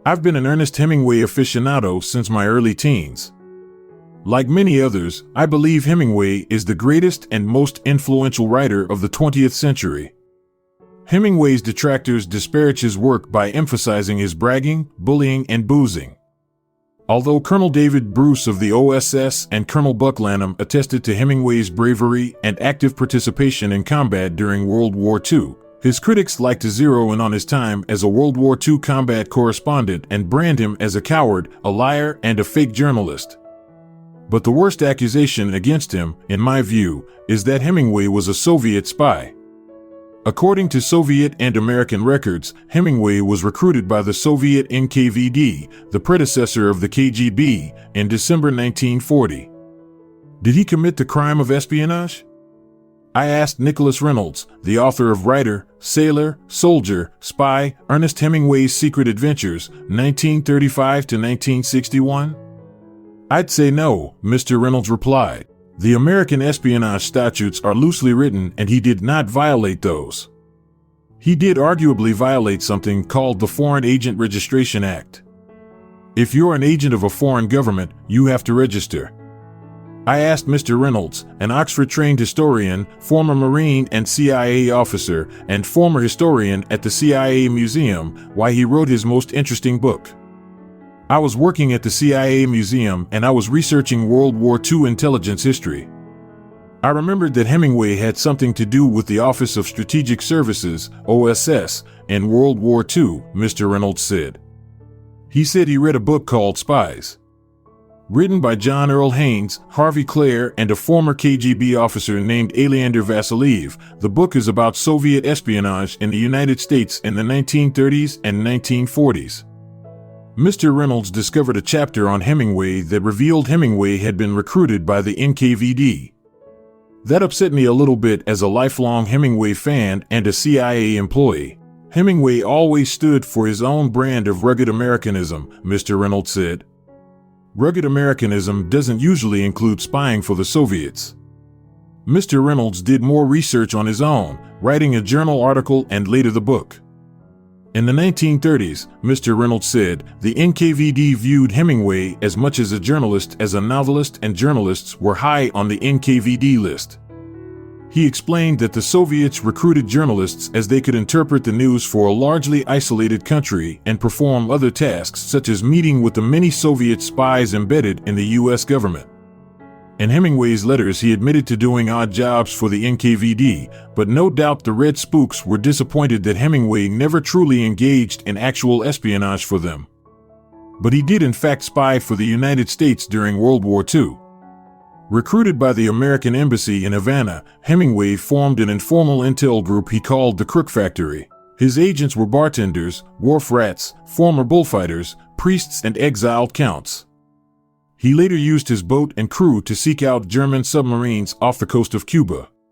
I've been an Ernest Hemingway aficionado since my early teens. Like many others, I believe Hemingway is the greatest and most influential writer of the 20th century. Hemingway's detractors disparage his work by emphasizing his bragging, bullying, and boozing. Although Colonel David Bruce of the OSS and Colonel Buck Lanham attested to Hemingway's bravery and active participation in combat during World War II, his critics like to zero in on his time as a World War II combat correspondent and brand him as a coward, a liar, and a fake journalist. But the worst accusation against him, in my view, is that Hemingway was a Soviet spy. According to Soviet and American records, Hemingway was recruited by the Soviet NKVD, the predecessor of the KGB, in December 1940. Did he commit the crime of espionage? I asked Nicholas Reynolds, the author of Writer, Sailor, Soldier, Spy, Ernest Hemingway's Secret Adventures, 1935 to 1961. I'd say no, Mr. Reynolds replied. The American espionage statutes are loosely written and he did not violate those. He did arguably violate something called the Foreign Agent Registration Act. If you're an agent of a foreign government, you have to register. I asked Mr. Reynolds, an Oxford-trained historian, former Marine and CIA officer, and former historian at the CIA Museum, why he wrote his most interesting book. I was working at the CIA Museum and I was researching World War II intelligence history. I remembered that Hemingway had something to do with the Office of Strategic Services, OSS, in World War II, Mr. Reynolds said. He said he read a book called Spies. Written by John Earl Haynes, Harvey Clare, and a former KGB officer named Alexander Vasiliev, the book is about Soviet espionage in the United States in the 1930s and 1940s. Mr. Reynolds discovered a chapter on Hemingway that revealed Hemingway had been recruited by the NKVD. That upset me a little bit as a lifelong Hemingway fan and a CIA employee. Hemingway always stood for his own brand of rugged Americanism, Mr. Reynolds said. Rugged Americanism doesn't usually include spying for the Soviets. Mr. Reynolds did more research on his own, writing a journal article and later the book. In the 1930s, Mr. Reynolds said, the NKVD viewed Hemingway as much as a journalist as a novelist, and journalists were high on the NKVD list. He explained that the Soviets recruited journalists as they could interpret the news for a largely isolated country and perform other tasks such as meeting with the many Soviet spies embedded in the U.S. government. In Hemingway's letters he admitted to doing odd jobs for the NKVD, but no doubt the Red Spooks were disappointed that Hemingway never truly engaged in actual espionage for them. But he did in fact spy for the United States during World War II. Recruited by the American Embassy in Havana, Hemingway formed an informal intel group he called the Crook Factory. His agents were bartenders, wharf rats, former bullfighters, priests, and exiled counts. He later used his boat and crew to seek out German submarines off the coast of Cuba.